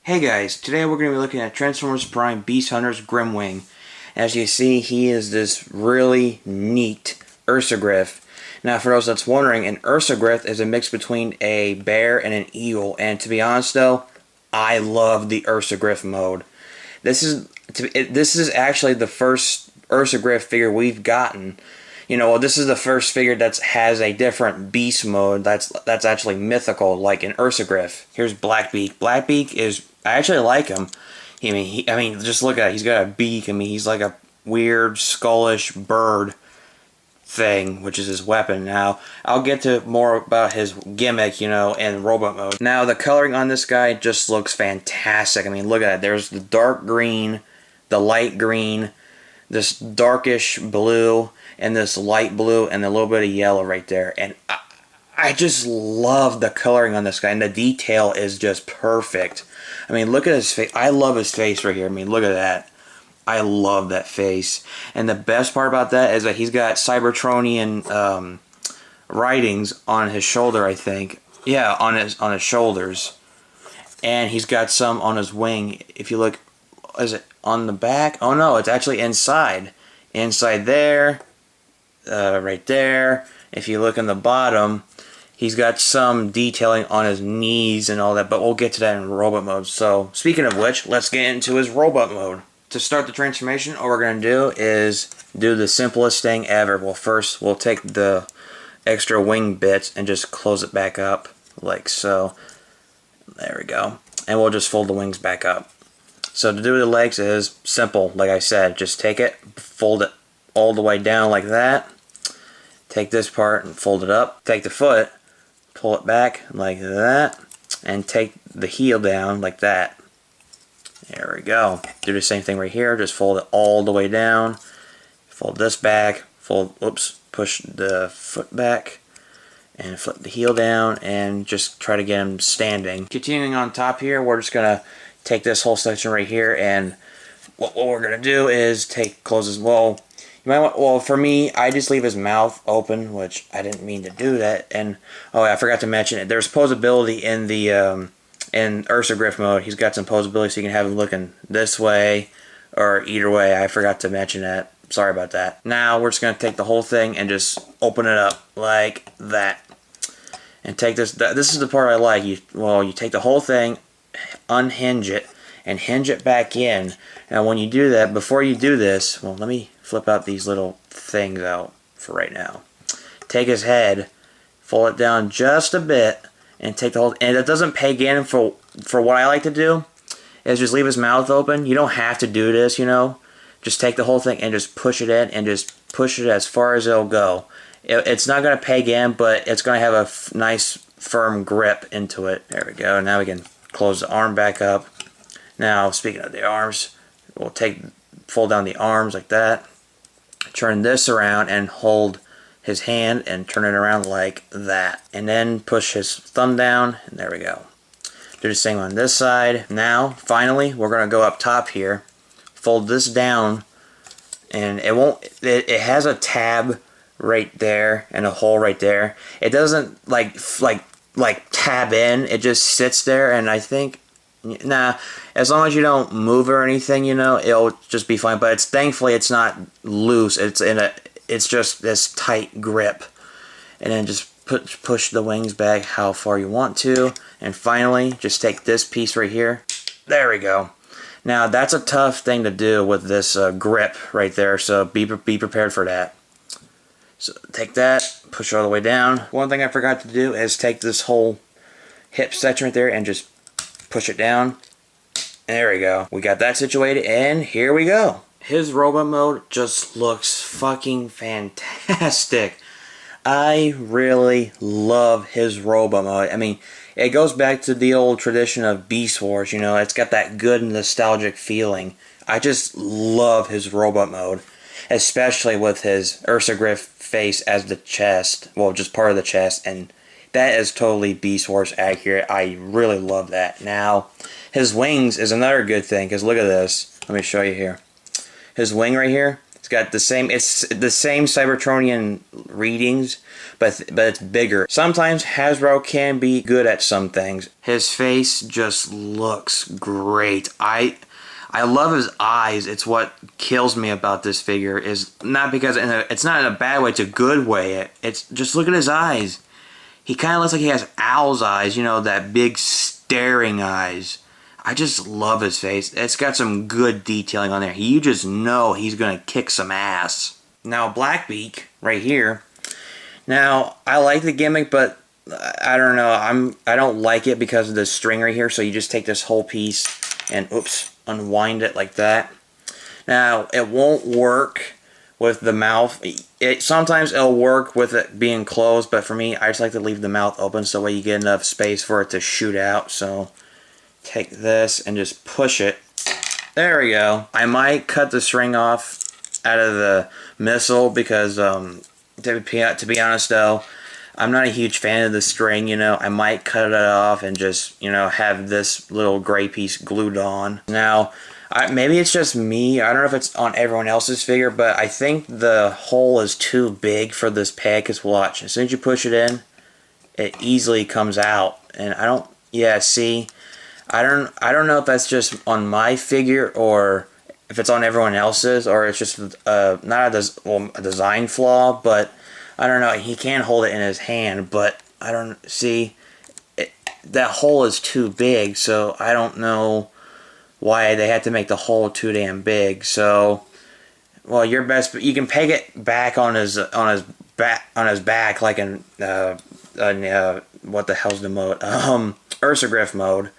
Hey guys, today we're going to be looking at Transformers Prime Beast Hunter's Grimwing. As you see, he is this really neat ursagriff. Now for those that's wondering, an ursagriff is a mix between a bear and an eagle, and to be honest though, I love the ursagriff mode. This is actually the first ursagriff figure we've gotten. This is the first figure that has a different beast mode that's actually mythical, like an ursagriff. Here's Blackbeak. Blackbeak is, I actually like him. I mean, just look at it. He's got a beak. I mean, he's like a weird, skullish bird thing, which is his weapon. Now, I'll get to more about his gimmick, in robot mode. Now, the coloring on this guy just looks fantastic. I mean, look at it. There's the dark green, the light green, this darkish blue, and this light blue, and a little bit of yellow right there. And I just love the coloring on this guy, and the detail is just perfect. I mean, look at his face. I love his face right here. I mean, look at that. I love that face. And the best part about that is that he's got Cybertronian writings on his shoulder, I think. Yeah, on his shoulders. And he's got some on his wing. If you look, is it on the back? Oh no, it's actually inside. Inside there, right there. If you look in the bottom, he's got some detailing on his knees and all that, but we'll get to that in robot mode. So, speaking of which, let's get into his robot mode. To start the transformation, all we're going to do is do the simplest thing ever. Well, first, we'll take the extra wing bits and just close it back up, like so. There we go. And we'll just fold the wings back up. So to do the legs is simple, like I said. Just take it, fold it all the way down like that. Take this part and fold it up. Take the foot, pull it back like that, and take the heel down like that. There we go. Do the same thing right here. Just fold it all the way down. Fold this back. Push the foot back and flip the heel down and just try to get him standing. Continuing on top here, we're just gonna take this whole section right here, and what we're gonna do is close his, well, you might want, well, for me, I just leave his mouth open, which I didn't mean to do that. And oh, I forgot to mention it. There's posability in the in ursagriff mode. He's got some posability, so you can have him looking this way or either way. I forgot to mention that. Sorry about that. Now we're just gonna take the whole thing and just open it up like that, and take this. This is the part I like. You take the whole thing, unhinge it, and hinge it back in. Now when you do that, before you do this, well, let me flip out these little things out for right now. Take his head, fold it down just a bit, and take the whole, and it doesn't peg in. For what I like to do is just leave his mouth open. You don't have to do this, just take the whole thing and just push it in, and just push it as far as it'll go. It's not going to peg in, but it's going to have a nice firm grip into it. There we go. Now we can close the arm back up. Now, speaking of the arms, we'll fold down the arms like that. Turn this around and hold his hand and turn it around like that. And then push his thumb down, and there we go. Do the same on this side. Now, finally, we're going to go up top here. Fold this down, and it has a tab right there and a hole right there. It doesn't like tab in. It just sits there, and I think, as long as you don't move or anything, it'll just be fine. But thankfully it's not loose. It's just this tight grip. And then just push the wings back how far you want to. And finally, just take this piece right here. There we go. Now that's a tough thing to do with this grip right there. So be prepared for that. So take that, push it all the way down. One thing I forgot to do is take this whole hip section right there and just push it down. There we go. We got that situated, and here we go. His robot mode just looks fucking fantastic. I really love his robot mode. I mean, it goes back to the old tradition of Beast Wars, it's got that good nostalgic feeling. I just love his robot mode, especially with his ursagriff face as the chest, well, just part of the chest, and that is totally Beast Wars accurate. I really love that. Now, his wings is another good thing, because look at this. Let me show you here. His wing right here, It's got the same, it's the same Cybertronian readings, but it's bigger. Sometimes Hasbro can be good at some things. His face just looks great. I love his eyes. It's what kills me about this figure. Is not because it's not in a bad way. It's a good way. It's just look at his eyes. He kind of looks like he has owl's eyes. You know, that big staring eyes. I just love his face. It's got some good detailing on there. You just know he's gonna kick some ass. Now Blackbeak right here. Now I like the gimmick, but I don't know. I don't like it because of the string right here. So you just take this whole piece and oops, unwind it like that. Now it won't work with the mouth. Sometimes it'll work with it being closed, but for me, I just like to leave the mouth open so that way you get enough space for it to shoot out. So take this and just push it. There we go. I might cut the string off out of the missile because, to be honest though, I'm not a huge fan of the string, you know. I might cut it off and just, you know, have this little gray piece glued on. Now, maybe it's just me. I don't know if it's on everyone else's figure, but I think the hole is too big for this peg. Because watch, as soon as you push it in, it easily comes out. And I don't, yeah, see? I don't know if that's just on my figure or if it's on everyone else's, or it's just not a design flaw, but I don't know. He can hold it in his hand, but I don't see that hole is too big, so I don't know why they had to make the hole too damn big. So, well, your best, you can peg it back on his back like in what the hell's the mode? Ursagriff mode.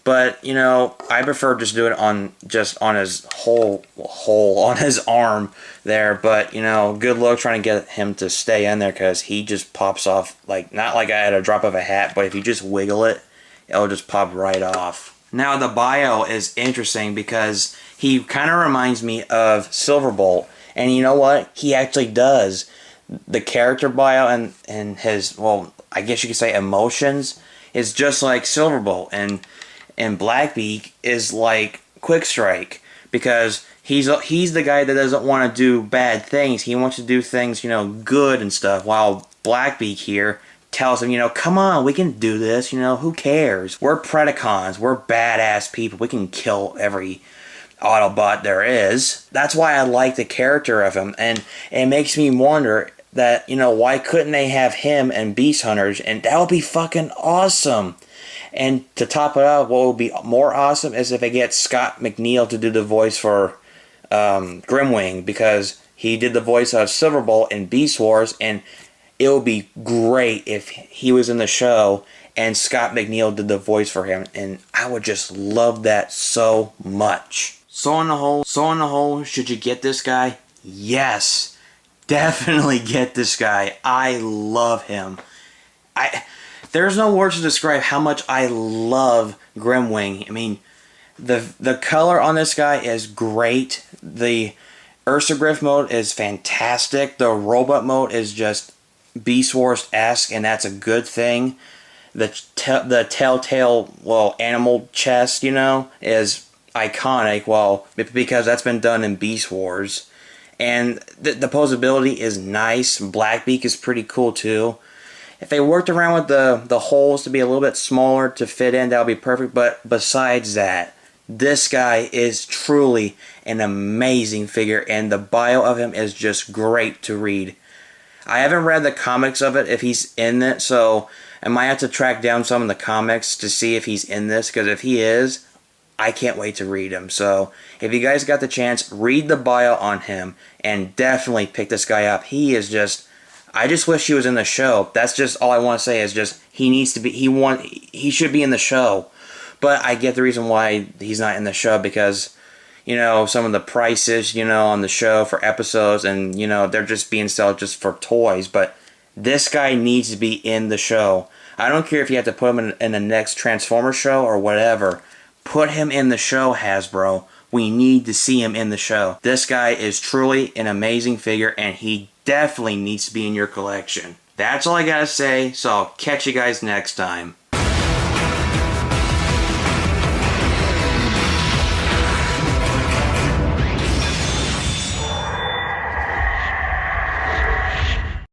But, you know, I prefer just do it on his hole on his arm there. But, you know, good luck trying to get him to stay in there because he just pops off, like, not like at a drop of a hat, but if you just wiggle it, it'll just pop right off. Now, the bio is interesting because he kind of reminds me of Silverbolt. And you know what? He actually does. The character bio and his, well, I guess you could say emotions is just like Silverbolt. And Blackbeak is like Quick Strike because he's the guy that doesn't want to do bad things. He wants to do things, you know, good and stuff. While Blackbeak here tells him, you know, come on, we can do this. You know, who cares? We're Predacons. We're badass people. We can kill every Autobot there is. That's why I like the character of him, and it makes me wonder that, you know, why couldn't they have him and Beast Hunters, and that would be fucking awesome. And to top it off, what would be more awesome is if they get Scott McNeil to do the voice for Grimwing, because he did the voice of Silverbolt in Beast Wars, and it would be great if he was in the show and Scott McNeil did the voice for him, and I would just love that so much. So on the whole, should you get this guy? Yes, definitely get this guy. I love him. There's no words to describe how much I love Grimwing. I mean, the color on this guy is great. The ursagriff mode is fantastic. The robot mode is just Beast Wars-esque, and that's a good thing. The telltale, well, animal chest, you know, is iconic, well, because that's been done in Beast Wars. And the posability is nice. Blackbeak is pretty cool, too. If they worked around with the holes to be a little bit smaller to fit in, that would be perfect. But besides that, this guy is truly an amazing figure, and the bio of him is just great to read. I haven't read the comics of it if he's in it, so I might have to track down some of the comics to see if he's in this, because if he is, I can't wait to read him. So if you guys got the chance, read the bio on him and definitely pick this guy up. He is just, I just wish he was in the show. That's just all I want to say is just he needs to be, he should be in the show. But I get the reason why he's not in the show, because, you know, some of the prices, you know, on the show for episodes, and, you know, they're just being sold just for toys. But this guy needs to be in the show. I don't care if you have to put him in the next Transformers show or whatever. Put him in the show, Hasbro. We need to see him in the show. This guy is truly an amazing figure, and he definitely needs to be in your collection. That's all I gotta say, so I'll catch you guys next time.